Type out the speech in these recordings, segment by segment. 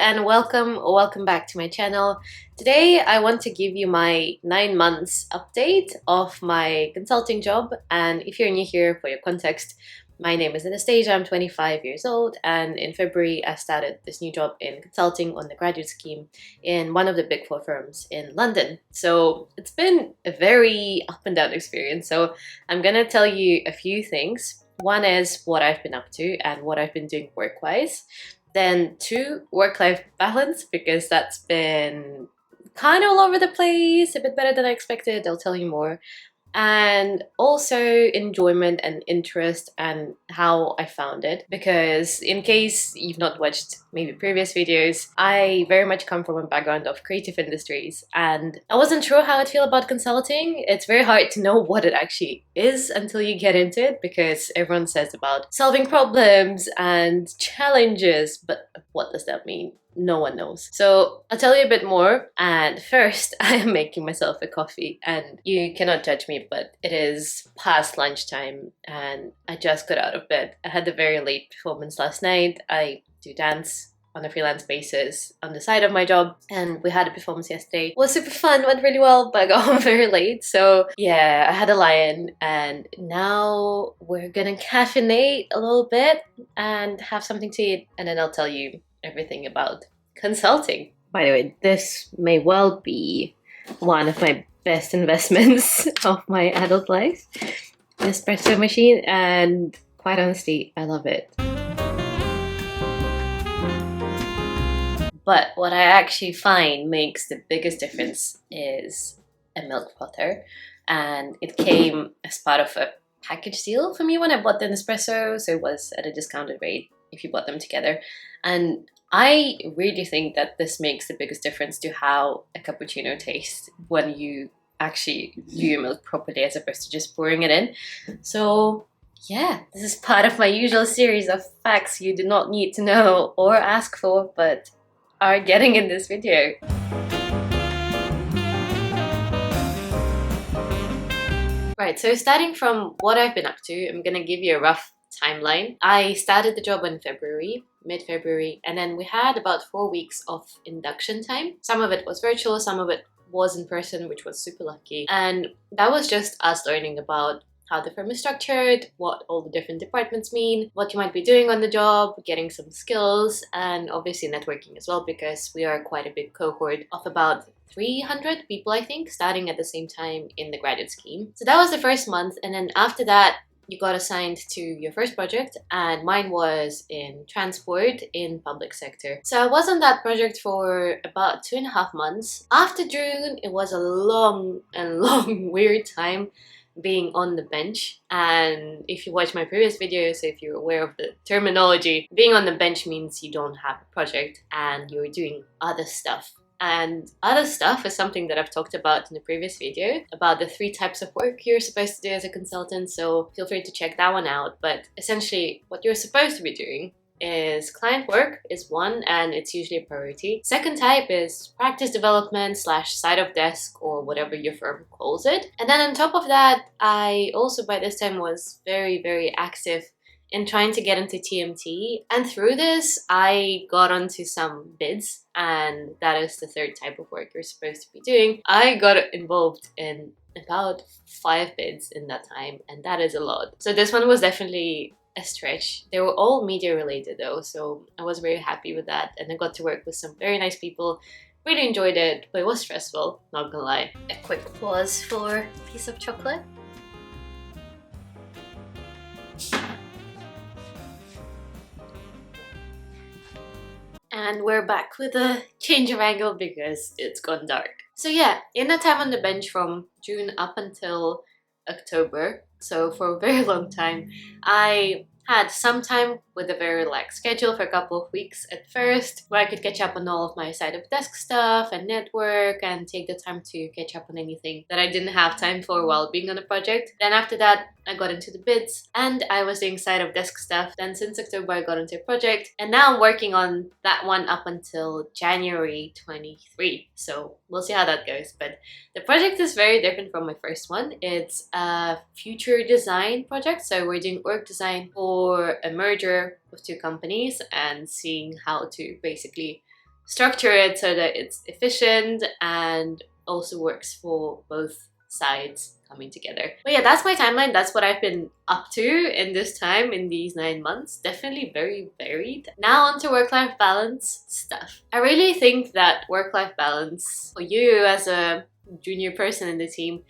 and welcome back to my channel. Today I want to give you my 9 months update of my consulting job, and if you're new here, for your context, my name is Anastasia, I'm 25 years old, and in February I started this new job in consulting on the graduate scheme in one of the big four firms in London. So it's been a very up and down experience, so I'm gonna tell you a few things. One is what I've been up to and what I've been doing work-wise. Then 2, work-life balance, because that's been kind of all over the place, a bit better than I expected. I'll tell you more. And also enjoyment and interest and how I found it, because in case you've not watched maybe previous videos, I very much come from a background of creative industries and I wasn't sure how I'd feel about consulting. It's very hard to know what it actually is until you get into it, because everyone says about solving problems and challenges, but what does that mean? No one knows. So I'll tell you a bit more, and first I am making myself a coffee, and you cannot judge me, but it is past lunchtime and I just got out of bed. I had a very late performance last night. I do dance on a freelance basis on the side of my job, and we had a performance yesterday. It was super fun, went really well, but I got home very late. So yeah, I had a lie-in, and now we're gonna caffeinate a little bit and have something to eat, and then I'll tell you everything about consulting. By the way, this may well be one of my best investments of my adult life, the espresso machine, and quite honestly, I love it. But what I actually find makes the biggest difference is a milk frother, and it came as part of a package deal for me when I bought the Nespresso, so it was at a discounted rate if you bought them together. And I really think that this makes the biggest difference to how a cappuccino tastes when you actually do your milk properly, as opposed to just pouring it in. So yeah, this is part of my usual series of facts you do not need to know or ask for, but are getting in this video. Right, so starting from what I've been up to, I'm gonna give you a rough timeline. I started the job in February, mid-February, and then we had about 4 weeks of induction time. Some of it was virtual, some of it was in person, which was super lucky. And that was just us learning about how the firm is structured, what all the different departments mean, what you might be doing on the job, getting some skills, and obviously networking as well, because we are quite a big cohort of about 300 people, I think, starting at the same time in the graduate scheme. So that was the first month, and then after that, you got assigned to your first project, and mine was in transport in public sector. So I was on that project for about 2.5 months. After June, it was a long weird time being on the bench. And if you watch my previous videos, if you're aware of the terminology, being on the bench means you don't have a project and you're doing other stuff. And other stuff is something that I've talked about in the previous video, about the 3 types of work you're supposed to do as a consultant, so feel free to check that one out. But essentially what you're supposed to be doing is client work is one, and it's usually a priority. Second type is practice development / side of desk, or whatever your firm calls it. And then on top of that, I also by this time was very active in trying to get into TMT, and through this I got onto some bids, and that is the 3rd type of work you're supposed to be doing. I got involved in about 5 bids in that time, and that is a lot. So this one was definitely a stretch. They were all media related though, so I was very happy with that, and I got to work with some very nice people. Really enjoyed it, but it was stressful, not gonna lie. A quick pause for a piece of chocolate. And we're back with a change of angle because it's gone dark. So yeah, in that time on the bench from June up until October, so for a very long time, I had some time with a very relaxed schedule for a couple of weeks at first, where I could catch up on all of my side of desk stuff and network and take the time to catch up on anything that I didn't have time for while being on the project. Then after that, I got into the bids and I was doing side of desk stuff. Then since October, I got into a project, and now I'm working on that one up until January 23. So we'll see how that goes. But the project is very different from my first one. It's a future design project. So we're doing org design for a merger of 2 companies and seeing how to basically structure it so that it's efficient and also works for both sides coming together. But yeah, that's my timeline. That's what I've been up to in this time, in these 9 months. Definitely very varied. Now on to work-life balance stuff. I really think that work-life balance for you as a junior person in the team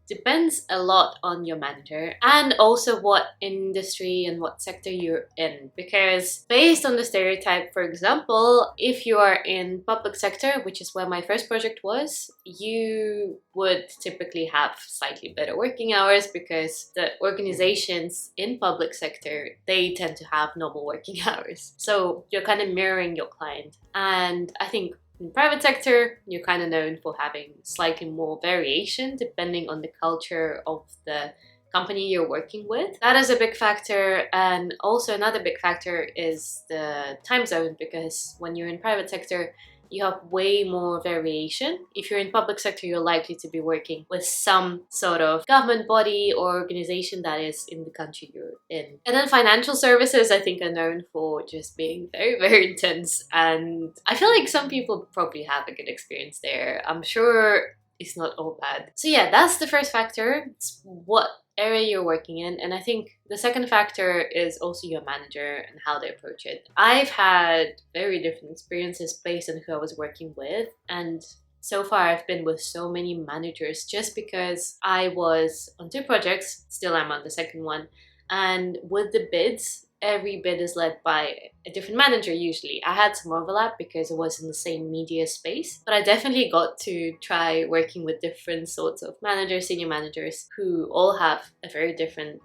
depends a lot on your manager and also what industry and what sector you're in. Because based on the stereotype, for example, if you are in public sector, which is where my first project was, you would typically have slightly better working hours because the organizations in public sector, they tend to have normal working hours. So you're kind of mirroring your client. And I think in private sector, you're kind of known for having slightly more variation depending on the culture of the company you're working with. That is a big factor. And also another big factor is the time zone, because when you're in private sector, you have way more variation. If you're in public sector, you're likely to be working with some sort of government body or organization that is in the country you're in. And then financial services, I think, are known for just being very, very intense. And I feel like some people probably have a good experience there. I'm sure it's not all bad. So yeah, that's the first factor. It's what area you're working in. And I think the second factor is also your manager and how they approach it. I've had very different experiences based on who I was working with, and so far I've been with so many managers just because I was on 2 projects, still I'm on the second one, and with the bids, every bid is led by a different manager usually. I had some overlap because it was in the same media space, but I definitely got to try working with different sorts of managers, senior managers, who all have a very different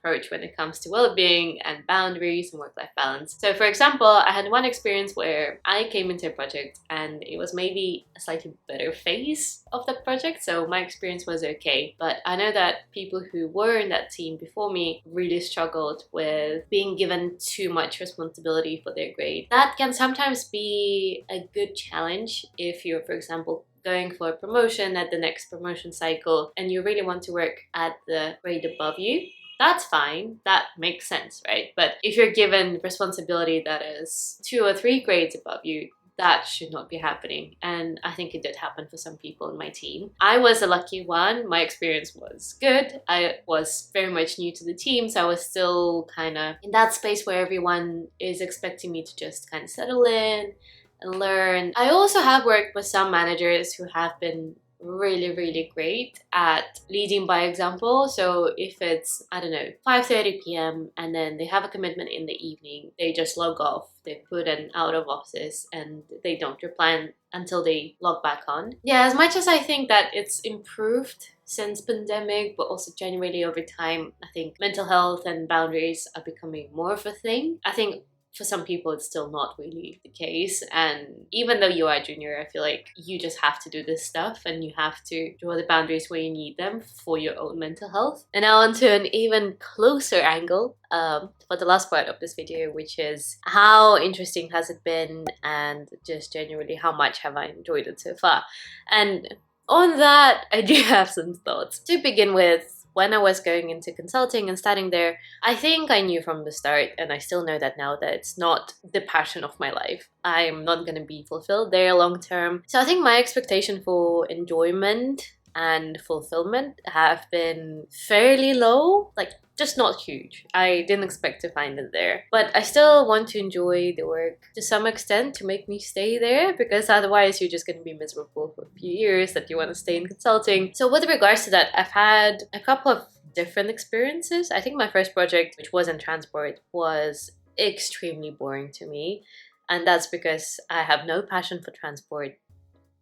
approach when it comes to well-being and boundaries and work-life balance. So for example, I had one experience where I came into a project and it was maybe a slightly better phase of the project, so my experience was okay. But I know that people who were in that team before me really struggled with being given too much responsibility for their grade. That can sometimes be a good challenge if you're, for example, going for a promotion at the next promotion cycle and you really want to work at the grade above you. That's fine, that makes sense, right? But if you're given responsibility that is 2 or 3 grades above you, that should not be happening. And I think it did happen for some people in my team. I was a lucky one. My experience was good. I was very much new to the team, so I was still kind of in that space where everyone is expecting me to just kind of settle in and learn. I also have worked with some managers who have been really great at leading by example. So if it's, I don't know, 5:30 p.m. and then they have a commitment in the evening, they just log off, they put an out of office and they don't reply until they log back on. Yeah, as much as I think that it's improved since pandemic, but also generally over time, I think mental health and boundaries are becoming more of a thing. I think for some people it's still not really the case, and even though you are junior, I feel like you just have to do this stuff and you have to draw the boundaries where you need them for your own mental health. And now on to an even closer angle for the last part of this video, which is how interesting has it been and just generally how much have I enjoyed it so far. And on that, I do have some thoughts. To begin with, when I was going into consulting and starting there, I think I knew from the start, and I still know that now, that it's not the passion of my life. I'm not going to be fulfilled there long term. So I think my expectation for enjoyment and fulfillment have been fairly low, like just not huge. I didn't expect to find it there. But I still want to enjoy the work to some extent to make me stay there, because otherwise you're just going to be miserable for a few years that you want to stay in consulting. So with regards to that, I've had a couple of different experiences. I think my first project, which was in transport, was extremely boring to me. And that's because I have no passion for transport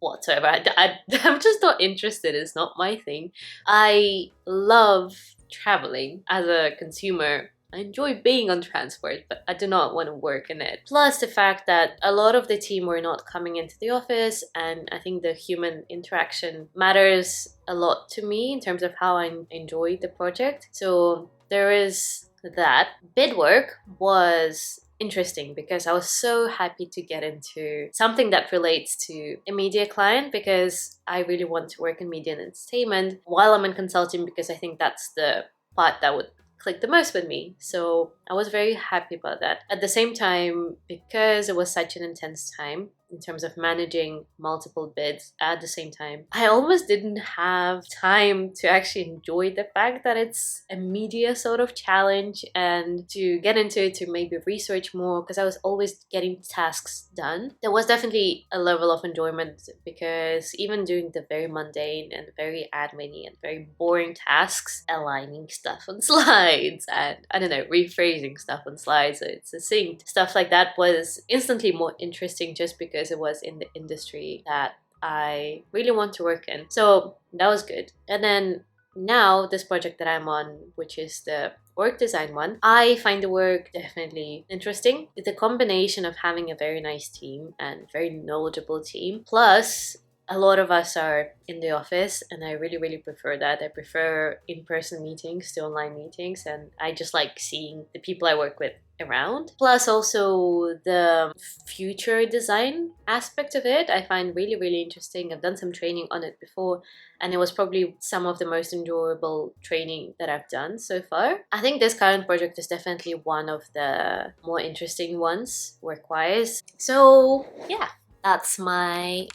whatsoever. I'm just not interested. It's not my thing. I love traveling as a consumer. I enjoy being on transport, but I do not want to work in it. Plus the fact that a lot of the team were not coming into the office, and I think the human interaction matters a lot to me in terms of how I enjoy the project. So there is that. Bid work was interesting because I was so happy to get into something that relates to a media client, because I really want to work in media and entertainment while I'm in consulting, because I think that's the part that would click the most with me. So I was very happy about that. At the same time, because it was such an intense time, in terms of managing multiple bids at the same time. I almost didn't have time to actually enjoy the fact that it's a media sort of challenge and to get into it, to maybe research more, because I was always getting tasks done. There was definitely a level of enjoyment, because even doing the very mundane and very admin and very boring tasks, aligning stuff on slides and, I don't know, rephrasing stuff on slides so it's succinct, stuff like that was instantly more interesting just because it was in the industry that I really want to work in. So that was good. And then now this project that I'm on, which is the work design one, I find the work definitely interesting. The combination of having a very nice team and very knowledgeable team, plus a lot of us are in the office, and I really, really prefer that. I prefer in-person meetings to online meetings, and I just like seeing the people I work with around. Plus also the future design aspect of it, I find really, really interesting. I've done some training on it before, and it was probably some of the most enjoyable training that I've done so far. I think this current project is definitely one of the more interesting ones work-wise. So yeah, that's my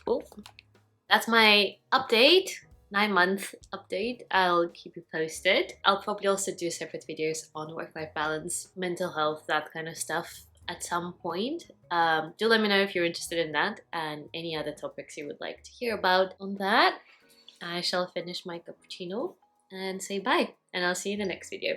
update, 9-month update. I'll keep you posted. I'll probably also do separate videos on work-life balance, mental health, that kind of stuff at some point. Do let me know if you're interested in that and any other topics you would like to hear about on that. I shall finish my cappuccino and say bye, and I'll see you in the next video.